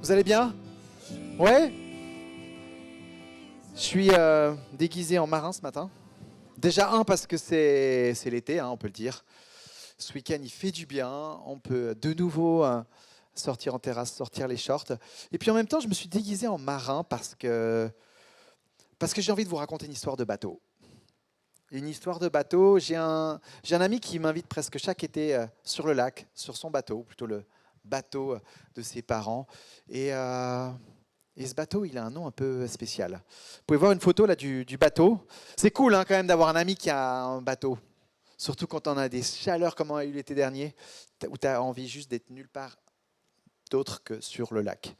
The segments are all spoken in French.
Vous allez bien? Ouais? Je suis déguisé en marin ce matin. Déjà parce que c'est l'été, on peut le dire. Ce week-end, il fait du bien. On peut de nouveau sortir en terrasse, sortir les shorts. Et puis en même temps, je me suis déguisé en marin parce que j'ai envie de vous raconter une histoire de bateau. Une histoire de bateau. J'ai un ami qui m'invite presque chaque été sur le lac, sur son bateau, plutôt le bateau de ses parents. Et ce bateau, il a un nom un peu spécial. Vous pouvez voir une photo là du bateau. C'est cool quand même d'avoir un ami qui a un bateau. Surtout quand on a des chaleurs comme on a eu l'été dernier, où tu as envie juste d'être nulle part d'autre que sur le lac.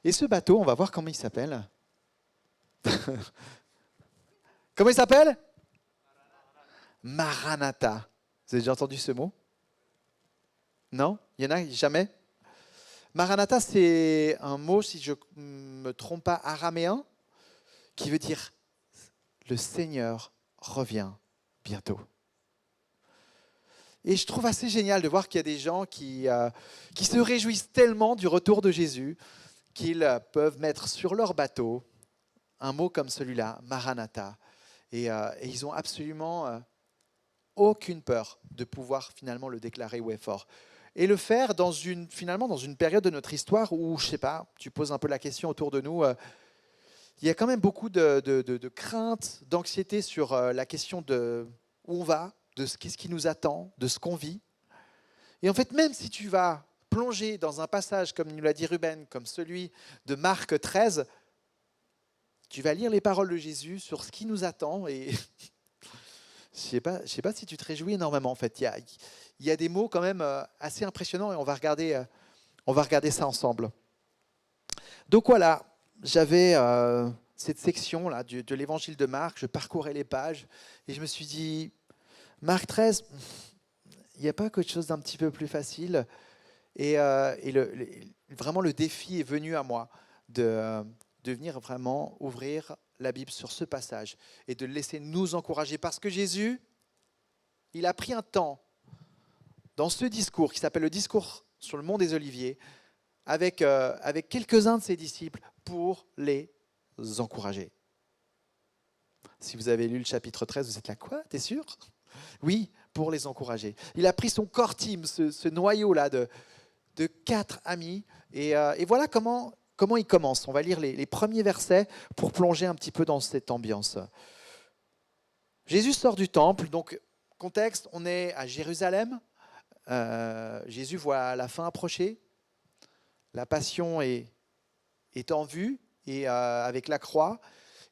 Et ce bateau, on va voir comment il s'appelle. Comment il s'appelle? Maranatha. Vous avez déjà entendu ce mot? Non? Il y en a jamais? Maranatha, c'est un mot, si je ne me trompe pas, araméen, qui veut dire « le Seigneur revient bientôt ». Et je trouve assez génial de voir qu'il y a des gens qui se réjouissent tellement du retour de Jésus qu'ils peuvent mettre sur leur bateau un mot comme celui-là, Maranatha. Et ils n'ont absolument aucune peur de pouvoir finalement le déclarer haut et fort. Et le faire finalement dans une période de notre histoire où, je ne sais pas, tu poses un peu la question autour de nous, il y a quand même beaucoup de craintes, d'anxiété sur la question de où on va, de qu'est-ce qui nous attend, de ce qu'on vit. Et en fait, même si tu vas plonger dans un passage, comme nous l'a dit Ruben, comme celui de Marc 13, tu vas lire les paroles de Jésus sur ce qui nous attend. Et je ne sais pas si tu te réjouis énormément. En fait, il y a des mots quand même assez impressionnants et on va regarder ça ensemble. Donc voilà, j'avais cette section-là de l'évangile de Marc, je parcourais les pages et je me suis dit, Marc 13, il n'y a pas quelque chose d'un petit peu plus facile. Et vraiment, le défi est venu à moi de venir vraiment ouvrir la Bible sur ce passage et de le laisser nous encourager. Parce que Jésus, il a pris un temps dans ce discours qui s'appelle le discours sur le mont des Oliviers avec quelques-uns de ses disciples pour les encourager. Si vous avez lu le chapitre 13, vous êtes là, quoi? T'es sûr? Oui, pour les encourager. Il a pris son core team, ce noyau-là de 4 amis. Et voilà comment il commence. On va lire les premiers versets pour plonger un petit peu dans cette ambiance. Jésus sort du temple. Donc, contexte, on est à Jérusalem. Jésus voit la fin approcher. La passion est en vue et avec la croix.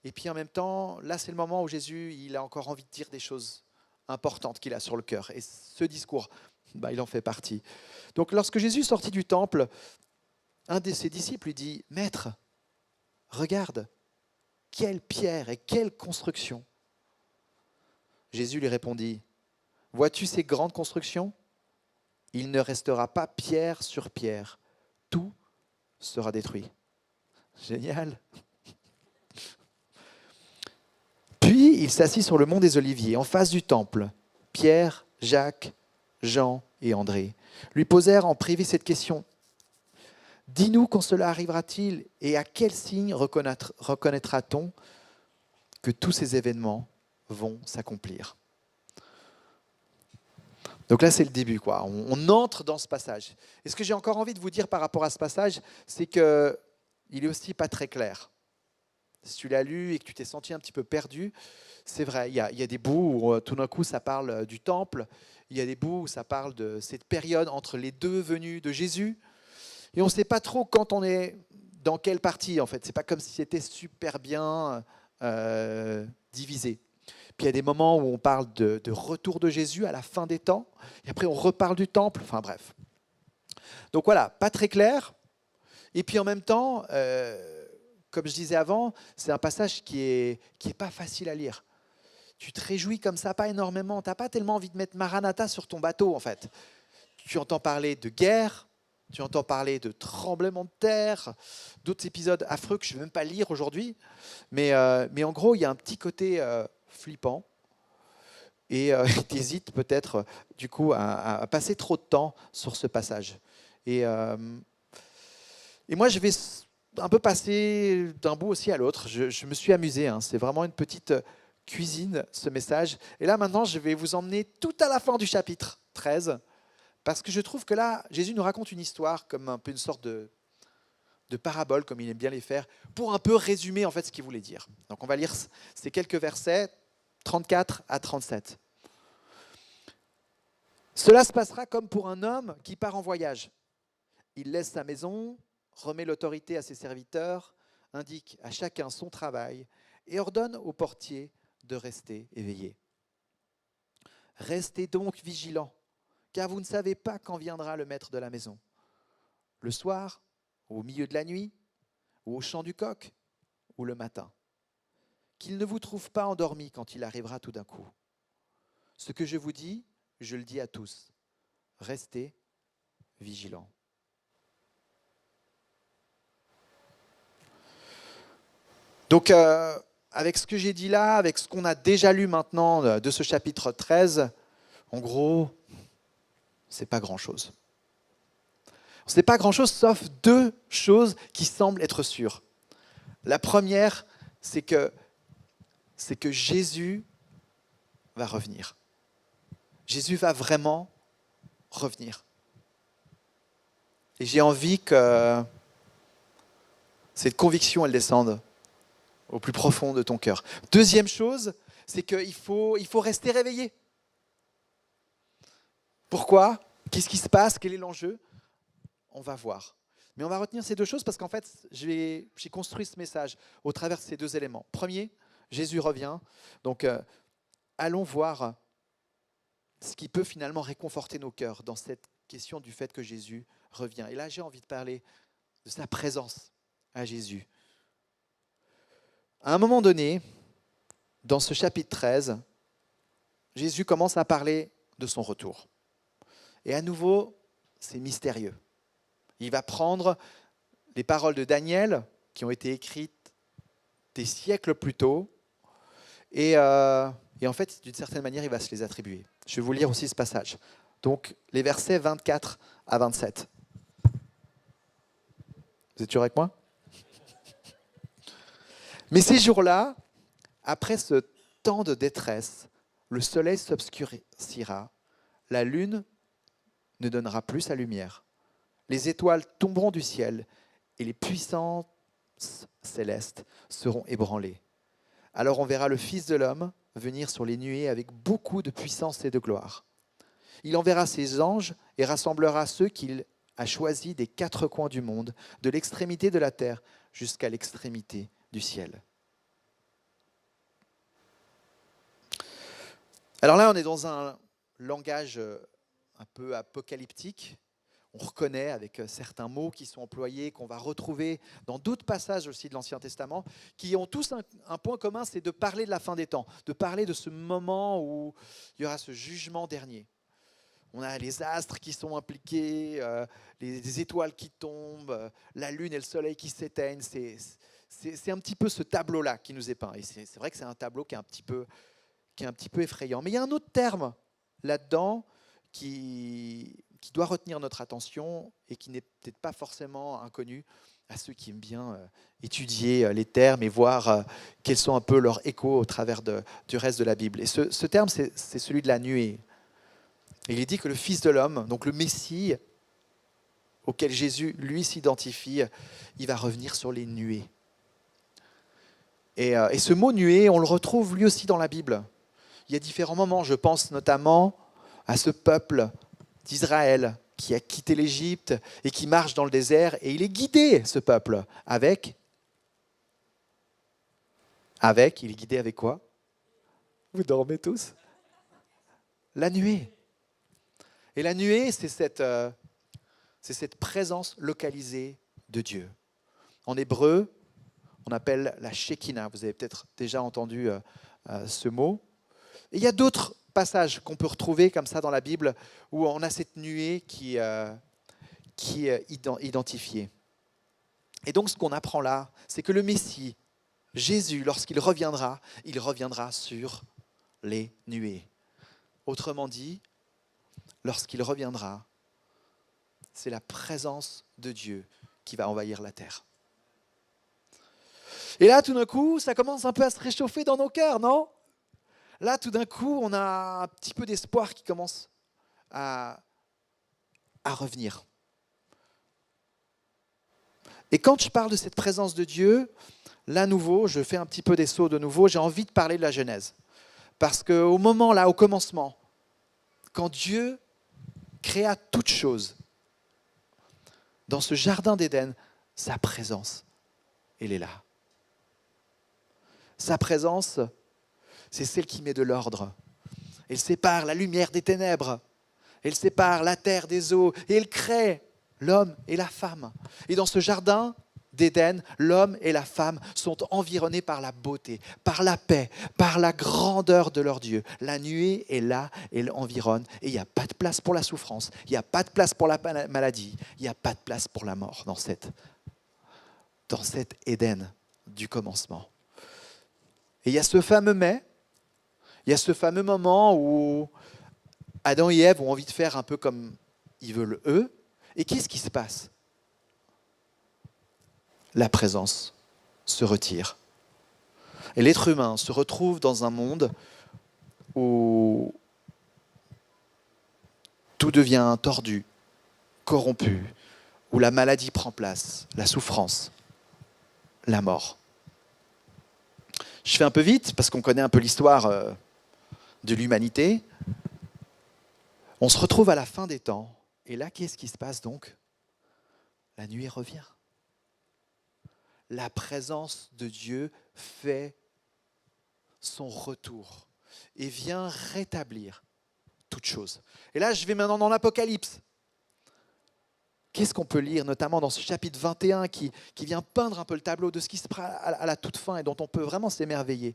Et puis en même temps, là, c'est le moment où Jésus il a encore envie de dire des choses importantes qu'il a sur le cœur. Et ce discours, il en fait partie. Donc lorsque Jésus sortit du temple, un de ses disciples lui dit « Maître, regarde, quelle pierre et quelle construction !» Jésus lui répondit « Vois-tu ces grandes constructions ? Il ne restera pas pierre sur pierre, tout sera détruit. » Génial. Puis il s'assit sur le mont des Oliviers, en face du temple. Pierre, Jacques, Jean et André lui posèrent en privé cette question. « Dis-nous quand cela arrivera-t-il et à quel signe reconnaîtra-t-on que tous ces événements vont s'accomplir ?» Donc là, c'est le début, quoi. On entre dans ce passage. Et ce que j'ai encore envie de vous dire par rapport à ce passage, c'est qu'il est aussi pas très clair. Si tu l'as lu et que tu t'es senti un petit peu perdu, c'est vrai, il y a des bouts où tout d'un coup ça parle du temple, il y a des bouts où ça parle de cette période entre les deux venues de Jésus, et on ne sait pas trop quand on est dans quelle partie en fait. C'est pas comme si c'était super bien divisé. Puis il y a des moments où on parle de retour de Jésus à la fin des temps, et après on reparle du temple, enfin bref. Donc voilà, pas très clair, et puis en même temps... comme je disais avant, c'est un passage qui est pas facile à lire. Tu te réjouis comme ça, pas énormément. Tu n'as pas tellement envie de mettre Maranatha sur ton bateau, en fait. Tu entends parler de guerre, tu entends parler de tremblements de terre, d'autres épisodes affreux que je ne vais même pas lire aujourd'hui. Mais en gros, il y a un petit côté flippant. Et tu hésites peut-être, du coup, à passer trop de temps sur ce passage. Et, et moi, je vais un peu passer d'un bout aussi à l'autre. Je me suis amusé, hein. C'est vraiment une petite cuisine, ce message. Et là, maintenant, je vais vous emmener tout à la fin du chapitre 13, parce que je trouve que là, Jésus nous raconte une histoire comme un peu une sorte de parabole, comme il aime bien les faire, pour un peu résumer en fait ce qu'il voulait dire. Donc on va lire ces quelques versets, 34 à 37. Cela se passera comme pour un homme qui part en voyage. Il laisse sa maison, remet l'autorité à ses serviteurs, indique à chacun son travail et ordonne au portier de rester éveillé. Restez donc vigilants, car vous ne savez pas quand viendra le maître de la maison. Le soir, au milieu de la nuit, ou au chant du coq, ou le matin. Qu'il ne vous trouve pas endormis quand il arrivera tout d'un coup. Ce que je vous dis, je le dis à tous. Restez vigilants. Donc, avec ce que j'ai dit là, avec ce qu'on a déjà lu maintenant de ce chapitre 13, en gros, c'est pas grand-chose. C'est pas grand-chose sauf deux choses qui semblent être sûres. La première, c'est que Jésus va revenir. Jésus va vraiment revenir. Et j'ai envie que cette conviction, elle descende au plus profond de ton cœur. Deuxième chose, c'est qu'il faut rester réveillé. Pourquoi ? Qu'est-ce qui se passe ? Quel est l'enjeu ? On va voir. Mais on va retenir ces deux choses parce qu'en fait, j'ai construit ce message au travers de ces deux éléments. Premier, Jésus revient. Donc, allons voir ce qui peut finalement réconforter nos cœurs dans cette question du fait que Jésus revient. Et là, j'ai envie de parler de sa présence à Jésus. À un moment donné, dans ce chapitre 13, Jésus commence à parler de son retour. Et à nouveau, c'est mystérieux. Il va prendre les paroles de Daniel, qui ont été écrites des siècles plus tôt, et en fait, d'une certaine manière, il va se les attribuer. Je vais vous lire aussi ce passage. Donc, les versets 24 à 27. Vous êtes toujours avec moi ? Mais ces jours-là, après ce temps de détresse, le soleil s'obscurcira, la lune ne donnera plus sa lumière, les étoiles tomberont du ciel et les puissances célestes seront ébranlées. Alors on verra le Fils de l'homme venir sur les nuées avec beaucoup de puissance et de gloire. Il enverra ses anges et rassemblera ceux qu'il a choisis des quatre coins du monde, de l'extrémité de la terre jusqu'à l'extrémité du ciel. Alors là, on est dans un langage un peu apocalyptique. On reconnaît avec certains mots qui sont employés, qu'on va retrouver dans d'autres passages aussi de l'Ancien Testament, qui ont tous un point commun, c'est de parler de la fin des temps, de parler de ce moment où il y aura ce jugement dernier. On a les astres qui sont impliqués, les étoiles qui tombent, la lune et le soleil qui s'éteignent. C'est un petit peu ce tableau-là qui nous est peint. Et c'est vrai que c'est un tableau qui est un petit peu effrayant. Mais il y a un autre terme là-dedans qui doit retenir notre attention et qui n'est peut-être pas forcément inconnu à ceux qui aiment bien étudier les termes et voir quels sont un peu leurs échos au travers du reste de la Bible. Et ce terme, c'est celui de la nuée. Et il est dit que le Fils de l'homme, donc le Messie, auquel Jésus, lui, s'identifie, il va revenir sur les nuées. Et ce mot nuée, on le retrouve lui aussi dans la Bible. Il y a différents moments, je pense notamment à ce peuple d'Israël qui a quitté l'Égypte et qui marche dans le désert. Et il est guidé, ce peuple, il est guidé avec quoi ? Vous dormez tous ? La nuée. Et la nuée, c'est cette présence localisée de Dieu. En hébreu, on appelle la Shekinah. Vous avez peut-être déjà entendu ce mot. Et il y a d'autres passages qu'on peut retrouver comme ça dans la Bible où on a cette nuée qui est identifiée. Et donc ce qu'on apprend là, c'est que le Messie, Jésus, lorsqu'il reviendra, il reviendra sur les nuées. Autrement dit, lorsqu'il reviendra, c'est la présence de Dieu qui va envahir la terre. Et là, tout d'un coup, ça commence un peu à se réchauffer dans nos cœurs, non ? Là, tout d'un coup, on a un petit peu d'espoir qui commence à revenir. Et quand je parle de cette présence de Dieu, là, nouveau, je fais un petit peu des sauts de nouveau, j'ai envie de parler de la Genèse. Parce qu'au moment, là, au commencement, quand Dieu créa toutes choses, dans ce jardin d'Éden, sa présence, elle est là. Sa présence, c'est celle qui met de l'ordre. Elle sépare la lumière des ténèbres. Elle sépare la terre des eaux. Et elle crée l'homme et la femme. Et dans ce jardin d'Éden, l'homme et la femme sont environnés par la beauté, par la paix, par la grandeur de leur Dieu. La nuée est là, elle environne. Et il n'y a pas de place pour la souffrance. Il n'y a pas de place pour la maladie. Il n'y a pas de place pour la mort dans cet Éden du commencement. Et il y a ce fameux mais, il y a ce fameux moment où Adam et Ève ont envie de faire un peu comme ils veulent eux. Et qu'est-ce qui se passe ? La présence se retire. Et l'être humain se retrouve dans un monde où tout devient tordu, corrompu, où la maladie prend place, la souffrance, la mort. Je fais un peu vite parce qu'on connaît un peu l'histoire de l'humanité. On se retrouve à la fin des temps. Et là, qu'est-ce qui se passe donc ? La nuit revient. La présence de Dieu fait son retour et vient rétablir toute chose. Et là, je vais maintenant dans l'Apocalypse. Qu'est-ce qu'on peut lire, notamment dans ce chapitre 21 qui vient peindre un peu le tableau de ce qui se passe à la toute fin et dont on peut vraiment s'émerveiller.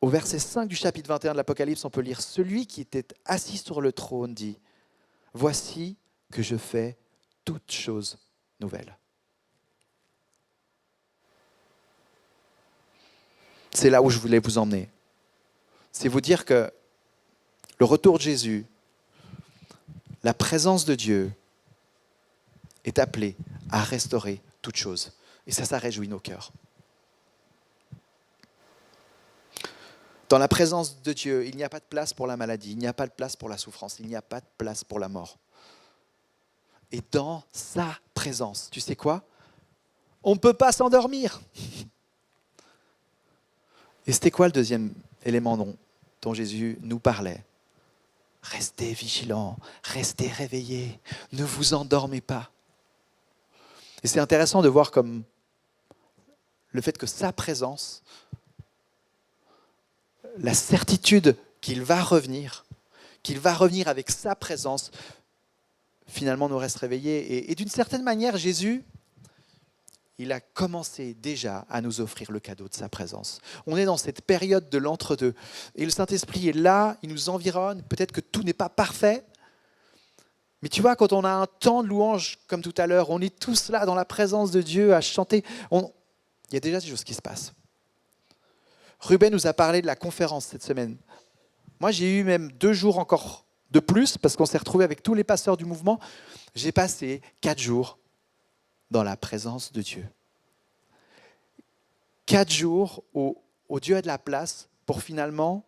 Au verset 5 du chapitre 21 de l'Apocalypse, on peut lire « Celui qui était assis sur le trône dit, voici que je fais toutes choses nouvelles. » C'est là où je voulais vous emmener. C'est vous dire que le retour de Jésus, la présence de Dieu est appelée à restaurer toutes choses. Et ça réjouit nos cœurs. Dans la présence de Dieu, il n'y a pas de place pour la maladie, il n'y a pas de place pour la souffrance, il n'y a pas de place pour la mort. Et dans sa présence, tu sais quoi ? On ne peut pas s'endormir. Et c'était quoi le deuxième élément dont Jésus nous parlait ? Restez vigilants, restez réveillés, ne vous endormez pas. Et c'est intéressant de voir comme le fait que sa présence, la certitude qu'il va revenir avec sa présence, finalement nous reste réveillés. Et d'une certaine manière, Jésus, il a commencé déjà à nous offrir le cadeau de sa présence. On est dans cette période de l'entre-deux. Et le Saint-Esprit est là, il nous environne. Peut-être que tout n'est pas parfait. Mais tu vois, quand on a un temps de louange, comme tout à l'heure, on est tous là dans la présence de Dieu à chanter. Il y a déjà des choses qui se passent. Ruben nous a parlé de la conférence cette semaine. Moi, j'ai eu même 2 jours encore de plus, parce qu'on s'est retrouvés avec tous les pasteurs du mouvement. J'ai passé 4 jours dans la présence de Dieu. 4 jours où Dieu a de la place pour finalement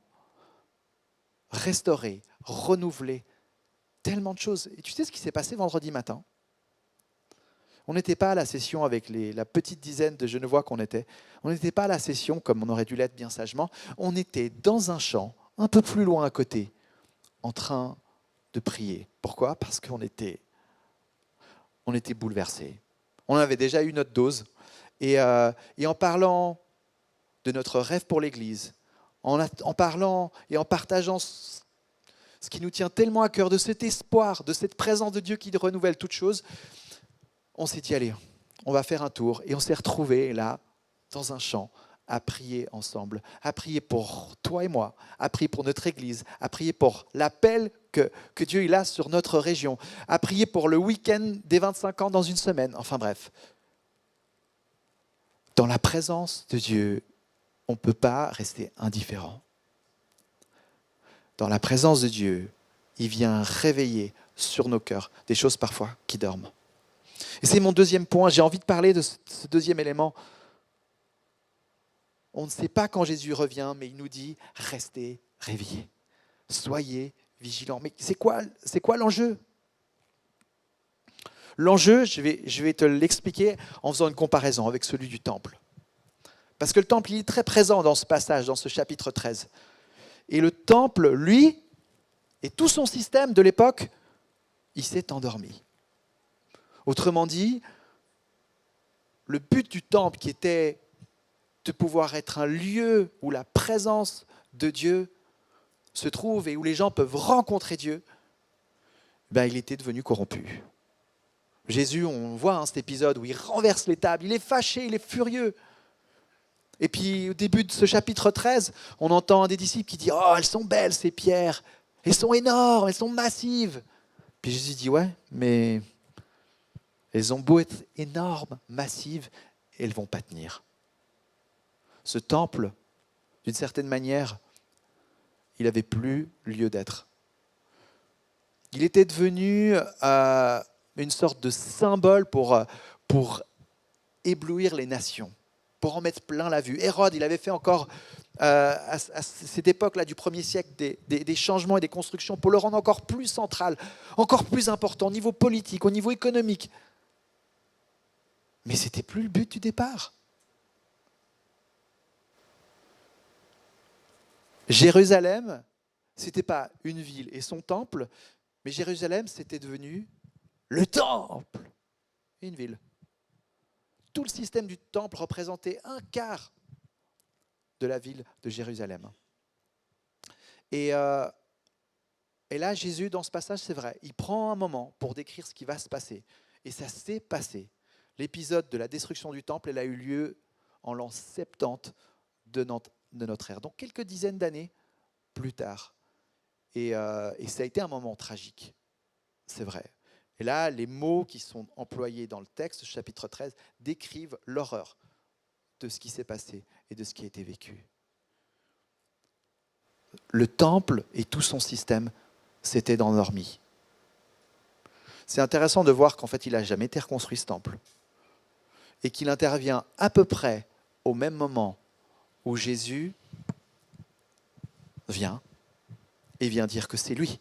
restaurer, renouveler tellement de choses. Et tu sais ce qui s'est passé vendredi matin ? On n'était pas à la session avec la petite dizaine de Genevois qu'on était. On n'était pas à la session comme on aurait dû l'être bien sagement. On était dans un champ, un peu plus loin à côté, en train de prier. Pourquoi ? Parce qu'on était bouleversés. On avait déjà eu notre dose. Et en parlant de notre rêve pour l'Église, en parlant et en partageant ce qui nous tient tellement à cœur, de cet espoir, de cette présence de Dieu qui renouvelle toutes choses, on s'est dit, allez, on va faire un tour. Et on s'est retrouvés là, dans un champ, à prier ensemble, à prier pour toi et moi, à prier pour notre Église, à prier pour l'appel que Dieu il a sur notre région, à prier pour le week-end des 25 ans dans une semaine. Enfin bref, dans la présence de Dieu, on ne peut pas rester indifférent. Dans la présence de Dieu, il vient réveiller sur nos cœurs, des choses parfois qui dorment. Et c'est mon deuxième point, j'ai envie de parler de ce deuxième élément. On ne sait pas quand Jésus revient, mais il nous dit « Restez réveillés, soyez vigilants ». Mais c'est quoi l'enjeu ? L'enjeu, je vais te l'expliquer en faisant une comparaison avec celui du temple. Parce que le temple, il est très présent dans ce passage, dans ce chapitre 13. Et le temple, lui, et tout son système de l'époque, il s'est endormi. Autrement dit, le but du temple qui était de pouvoir être un lieu où la présence de Dieu se trouve et où les gens peuvent rencontrer Dieu, il était devenu corrompu. Jésus, on voit cet épisode où il renverse les tables, il est fâché, il est furieux. Et puis au début de ce chapitre 13, on entend un des disciples qui dit « Oh, elles sont belles ces pierres, elles sont énormes, elles sont massives ». Puis Jésus dit « Ouais, mais elles ont beau être énormes, massives, elles ne vont pas tenir ». Ce temple, d'une certaine manière, il n'avait plus lieu d'être. Il était devenu une sorte de symbole pour éblouir les nations, pour en mettre plein la vue. Hérode, il avait fait encore, à cette époque-là du 1er siècle, des changements et des constructions pour le rendre encore plus central, encore plus important au niveau politique, au niveau économique. Mais ce n'était plus le but du départ. Jérusalem, ce n'était pas une ville et son temple, mais Jérusalem, c'était devenu le temple et une ville. Tout le système du temple représentait un quart de la ville de Jérusalem. Et là, Jésus, dans ce passage, c'est vrai, il prend un moment pour décrire ce qui va se passer. Et ça s'est passé. L'épisode de la destruction du temple, elle a eu lieu en l'an 70 de notre ère. Donc quelques dizaines d'années plus tard. Et ça a été un moment tragique, c'est vrai. Et là, les mots qui sont employés dans le texte, chapitre 13, décrivent l'horreur de ce qui s'est passé et de ce qui a été vécu. Le temple et tout son système s'étaient endormis. C'est intéressant de voir qu'en fait, il n'a jamais été reconstruit, ce temple. Et qu'il intervient à peu près au même moment où Jésus vient et vient dire que c'est lui,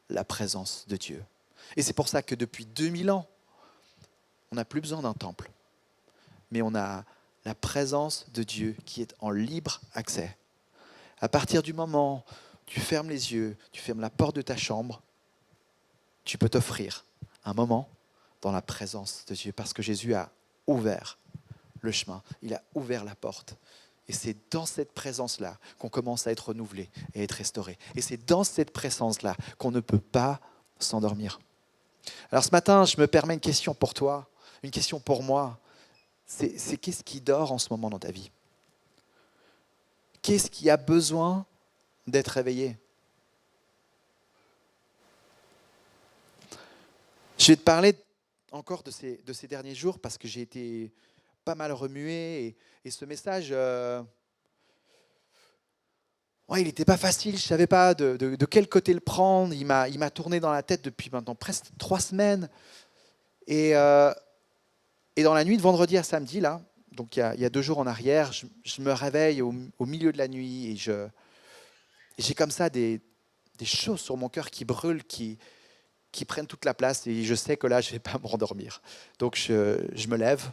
la présence de Dieu. Et c'est pour ça que depuis 2000 ans, on n'a plus besoin d'un temple, mais on a la présence de Dieu qui est en libre accès. À partir du moment où tu fermes les yeux, tu fermes la porte de ta chambre, tu peux t'offrir un moment dans la présence de Dieu parce que Jésus a ouvert le chemin, il a ouvert la porte. Et c'est dans cette présence-là qu'on commence à être renouvelé et à être restauré. Et c'est dans cette présence-là qu'on ne peut pas s'endormir. Alors ce matin, je me permets une question pour toi, une question pour moi. C'est qu'est-ce qui dort en ce moment dans ta vie ? Qu'est-ce qui a besoin d'être réveillé ? Je vais te parler encore de ces derniers jours parce que j'ai été pas mal remué et ce message, il n'était pas facile, je ne savais pas de quel côté le prendre. Il m'a tourné dans la tête depuis maintenant presque 3 semaines. Et dans la nuit de vendredi à samedi, là, donc il y a 2 jours en arrière, je me réveille au milieu de la nuit et j'ai comme ça des choses sur mon cœur qui brûlent, qui prennent toute la place et je sais que là, je ne vais pas me rendormir. Donc je me lève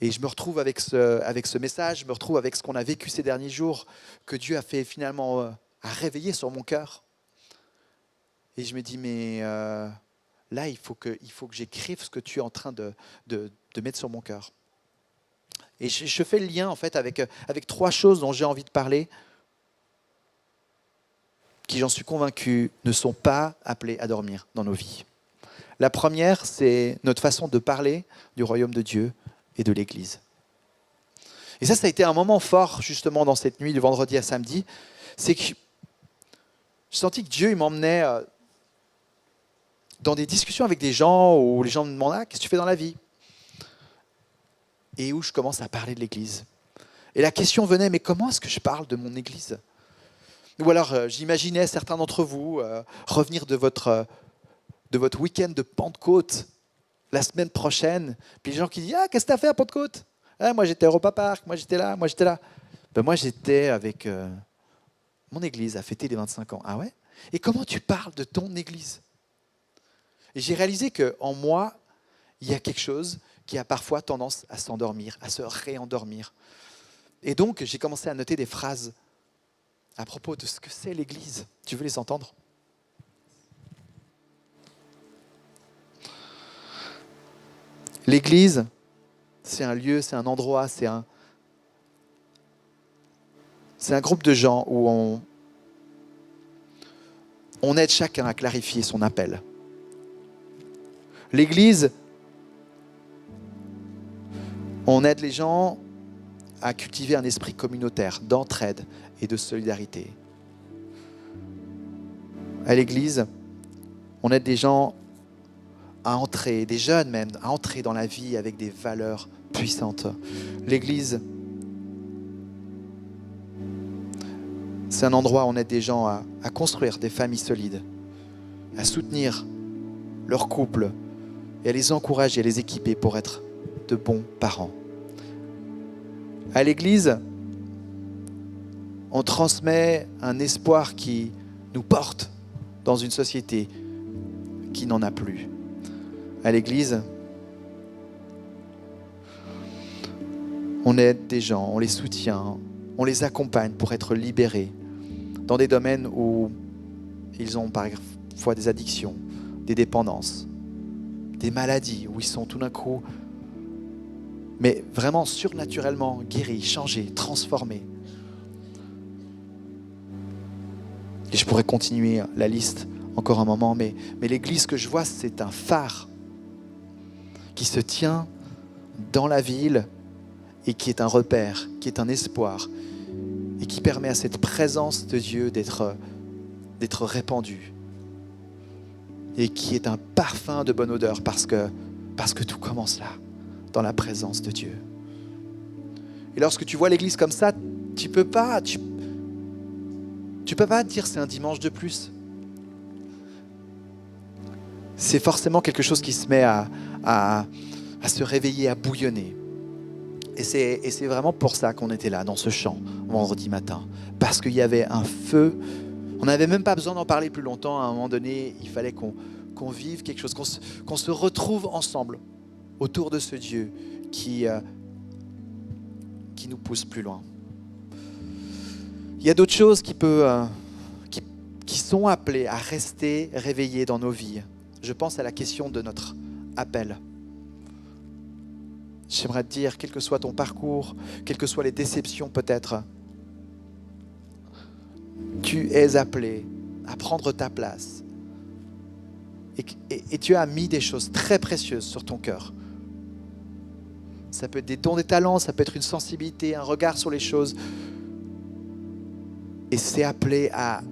et je me retrouve avec ce message, je me retrouve avec ce qu'on a vécu ces derniers jours, que Dieu a fait finalement à réveiller sur mon cœur. Et je me dis, mais là, il faut que j'écrive ce que tu es en train de mettre sur mon cœur. Et je fais le lien en fait avec 3 choses dont j'ai envie de parler, qui, j'en suis convaincu, ne sont pas appelées à dormir dans nos vies. La première, c'est notre façon de parler du royaume de Dieu et de l'Église. Et ça a été un moment fort, justement, dans cette nuit, du vendredi à samedi. C'est que j'ai senti que Dieu il m'emmenait dans des discussions avec des gens où les gens me demandent « Ah, qu'est-ce que tu fais dans la vie ?» Et où je commence à parler de l'Église. Et la question venait « Mais comment est-ce que je parle de mon Église ?» Ou alors, j'imaginais certains d'entre vous revenir de votre de votre week-end de Pentecôte la semaine prochaine. Puis les gens qui disent « Ah, qu'est-ce que tu as fait à Pentecôte ?»« Ah, moi j'étais à Europa Park, moi j'étais là, moi j'étais là. » Ben, moi j'étais avec mon église à fêter les 25 ans. Ah ouais? Et comment tu parles de ton église? Et j'ai réalisé qu'en moi, il y a quelque chose qui a parfois tendance à s'endormir, à se réendormir. Et donc, j'ai commencé à noter des phrases à propos de ce que c'est l'Église. Tu veux les entendre? L'Église, c'est un lieu, c'est un endroit, c'est un groupe de gens où on aide chacun à clarifier son appel. L'Église, on aide les gens à cultiver un esprit communautaire, d'entraide et de solidarité. À l'Église, on aide des gens à entrer, des jeunes même, à entrer dans la vie avec des valeurs puissantes. L'Église, c'est un endroit où on aide des gens à construire des familles solides, à soutenir leur couple et à les encourager, à les équiper pour être de bons parents. À l'Église, on transmet un espoir qui nous porte dans une société qui n'en a plus. À l'Église, on aide des gens, on les soutient, on les accompagne pour être libérés dans des domaines où ils ont parfois des addictions, des dépendances, des maladies, où ils sont tout d'un coup, mais vraiment surnaturellement guéris, changés, transformés. Et je pourrais continuer la liste encore un moment, mais l'Église que je vois, c'est un phare qui se tient dans la ville et qui est un repère, qui est un espoir et qui permet à cette présence de Dieu d'être répandue et qui est un parfum de bonne odeur parce que tout commence là, dans la présence de Dieu. Et lorsque tu vois l'Église comme ça, tu peux pas te dire c'est un dimanche de plus. C'est forcément quelque chose qui se met à se réveiller, à bouillonner. Et c'est vraiment pour ça qu'on était là, dans ce chant, vendredi matin. Parce qu'il y avait un feu. On n'avait même pas besoin d'en parler plus longtemps. À un moment donné, il fallait qu'on vive quelque chose, qu'on se retrouve ensemble autour de ce Dieu qui nous pousse plus loin. Il y a d'autres choses qui sont appelées à rester réveillées dans nos vies. Je pense à la question de notre appel. J'aimerais te dire, quel que soit ton parcours, quelles que soient les déceptions peut-être, tu es appelé à prendre ta place. Et Dieu a mis des choses très précieuses sur ton cœur. Ça peut être des dons, des talents, ça peut être une sensibilité, un regard sur les choses. Et c'est appelé à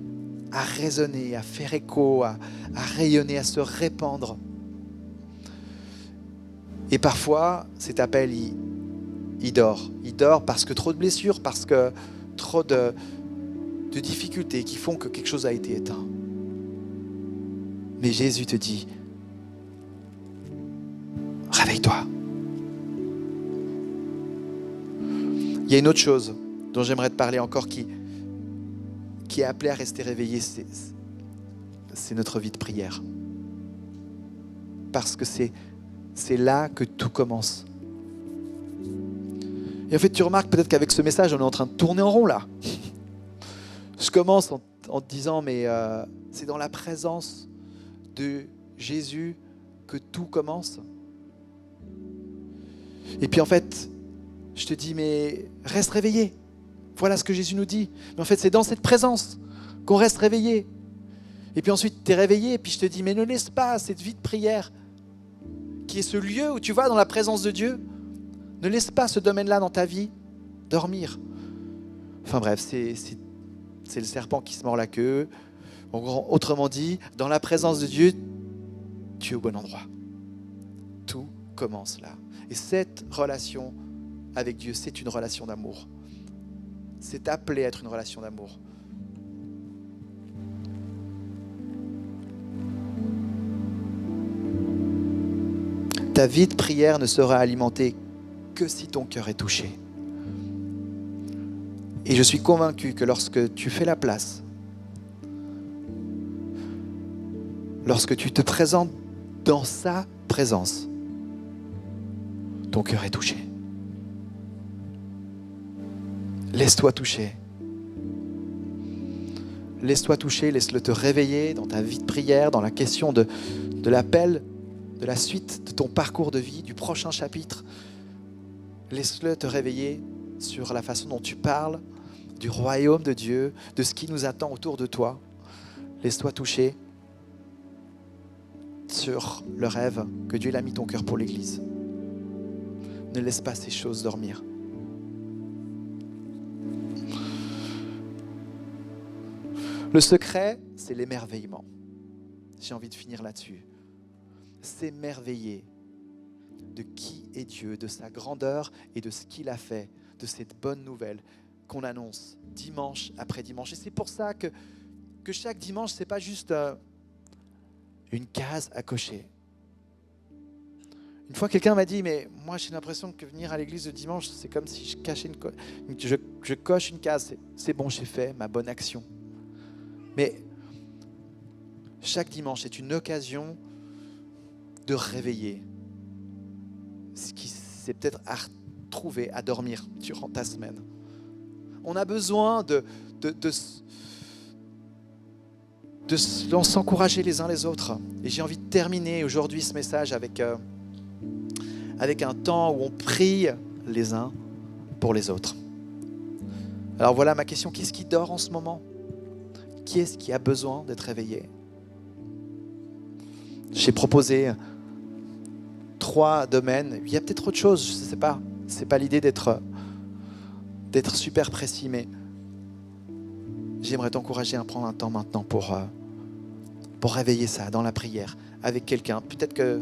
résonner, à faire écho, à rayonner, à se répandre. Et parfois, cet appel, il dort. Il dort parce que trop de blessures, parce que trop de difficultés qui font que quelque chose a été éteint. Mais Jésus te dit, réveille-toi. Il y a une autre chose dont j'aimerais te parler encore qui est appelée à rester réveillée, c'est notre vie de prière. Parce que c'est là que tout commence. Et en fait, tu remarques peut-être qu'avec ce message, on est en train de tourner en rond là. Je commence en te disant, mais c'est dans la présence de Jésus que tout commence. Et puis en fait, je te dis, mais reste réveillé. Voilà ce que Jésus nous dit. Mais en fait, c'est dans cette présence qu'on reste réveillé. Et puis ensuite, tu es réveillé, et puis je te dis, mais ne laisse pas cette vie de prière, qui est ce lieu où tu vas dans la présence de Dieu, ne laisse pas ce domaine-là dans ta vie dormir. Enfin bref, c'est le serpent qui se mord la queue. Autrement dit, dans la présence de Dieu, tu es au bon endroit. Tout commence là. Et cette relation avec Dieu, c'est une relation d'amour. C'est appelé à être une relation d'amour. Ta vie de prière ne sera alimentée que si ton cœur est touché. Et je suis convaincu que lorsque tu fais la place, lorsque tu te présentes dans sa présence, ton cœur est touché. Laisse-toi toucher. Laisse-toi toucher, laisse-le te réveiller dans ta vie de prière, dans la question de l'appel, de la suite de ton parcours de vie, du prochain chapitre. Laisse-le te réveiller sur la façon dont tu parles, du royaume de Dieu, de ce qui nous attend autour de toi. Laisse-toi toucher sur le rêve que Dieu a mis ton cœur pour l'Église. Ne laisse pas ces choses dormir. Le secret, c'est l'émerveillement. J'ai envie de finir là-dessus. S'émerveiller de qui est Dieu, de sa grandeur et de ce qu'il a fait, de cette bonne nouvelle qu'on annonce dimanche après dimanche. Et c'est pour ça que chaque dimanche, ce n'est pas juste une case à cocher. Une fois, quelqu'un m'a dit, mais moi, j'ai l'impression que venir à l'église le dimanche, c'est comme si je cachais je coche une case. C'est bon, j'ai fait ma bonne action. Mais chaque dimanche est une occasion de réveiller ce qui s'est peut-être à retrouver, à dormir durant ta semaine. On a besoin de s'encourager les uns les autres. Et j'ai envie de terminer aujourd'hui ce message avec un temps où on prie les uns pour les autres. Alors voilà ma question, qu'est-ce qui dort en ce moment ? Qui est-ce qui a besoin d'être réveillé ? J'ai proposé 3 domaines. Il y a peut-être autre chose, je ne sais pas. Ce n'est pas l'idée d'être super précis, mais j'aimerais t'encourager à prendre un temps maintenant pour réveiller ça dans la prière avec quelqu'un. Peut-être que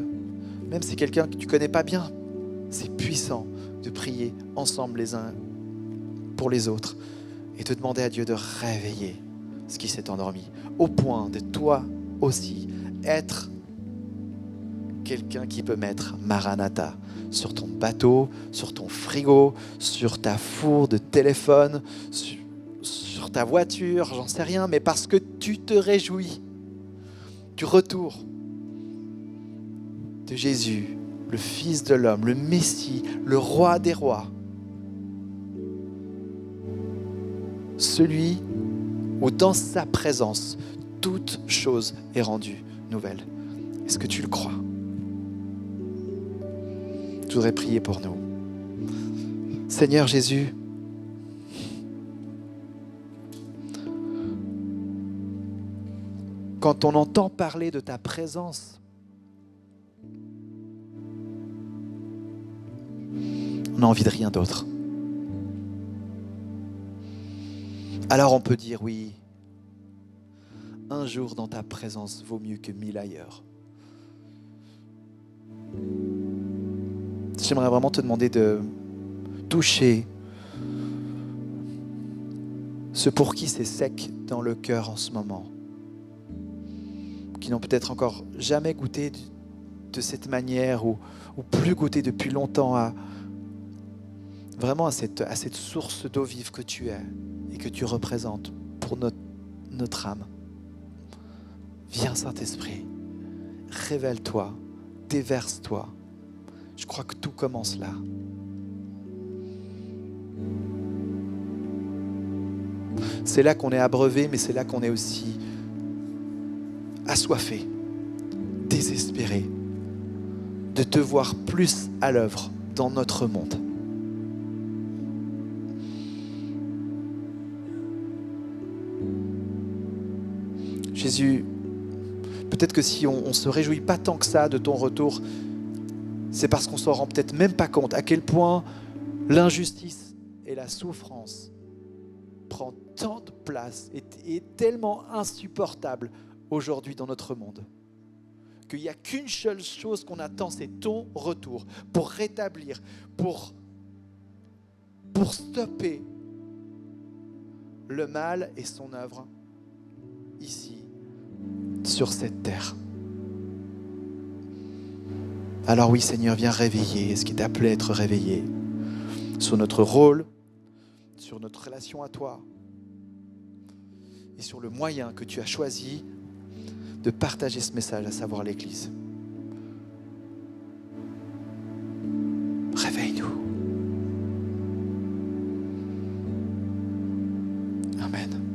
même si c'est quelqu'un que tu ne connais pas bien, c'est puissant de prier ensemble les uns pour les autres et de demander à Dieu de réveiller ce qui s'est endormi, au point de toi aussi être quelqu'un qui peut mettre Maranatha sur ton bateau, sur ton frigo, sur ta four de téléphone, sur ta voiture, j'en sais rien, mais parce que tu te réjouis du retour de Jésus, le Fils de l'homme, le Messie, le Roi des rois. Celui où dans sa présence, toute chose est rendue nouvelle. Est-ce que tu le crois ? Je voudrais prier pour nous. Seigneur Jésus, quand on entend parler de ta présence, on n'a envie de rien d'autre. Alors on peut dire oui, un jour dans ta présence vaut mieux que 1000 ailleurs. J'aimerais vraiment te demander de toucher ceux pour qui c'est sec dans le cœur en ce moment, qui n'ont peut-être encore jamais goûté de cette manière ou plus goûté depuis longtemps à cette source d'eau vive que tu es et que tu représentes pour notre âme. Viens Saint-Esprit, révèle-toi, déverse-toi. Je crois que tout commence là. C'est là qu'on est abreuvé, mais c'est là qu'on est aussi assoiffé, désespéré de te voir plus à l'œuvre dans notre monde. Jésus, peut-être que si on ne se réjouit pas tant que ça de ton retour, c'est parce qu'on ne s'en rend peut-être même pas compte à quel point l'injustice et la souffrance prend tant de place et est tellement insupportable aujourd'hui dans notre monde. Qu'il n'y a qu'une seule chose qu'on attend, c'est ton retour pour rétablir, pour stopper le mal et son œuvre ici, sur cette terre. Alors oui, Seigneur, viens réveiller ce qui est appelé à être réveillé sur notre rôle, sur notre relation à toi et sur le moyen que tu as choisi de partager ce message, à savoir l'Église. Réveille-nous. Amen.